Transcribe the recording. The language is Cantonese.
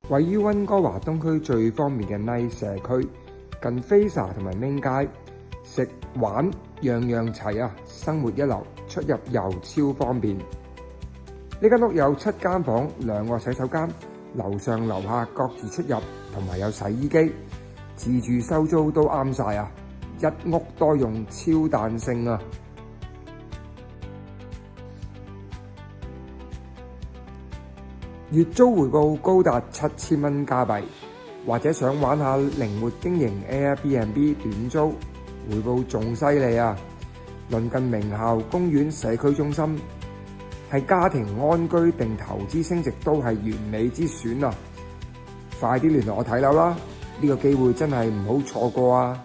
位於溫哥華東區最方便嘅 Nice 社區，近 Fraser 同埋 Main 街，食玩樣樣齊啊！生活一流，出入又超方便。呢間屋有7間房、2個洗手間，樓上樓下各自出入，同埋有洗衣機，自住收租都啱晒啊！一屋多用，超彈性啊！月租回報高達7000蚊加幣，或者想玩下靈活經營 Airbnb 短租，回報仲犀利啊！鄰近名校、公園、社區中心，係家庭安居定投資升值都係完美之選啊！快啲聯絡我睇樓啦，呢個機會真係唔好錯過啊！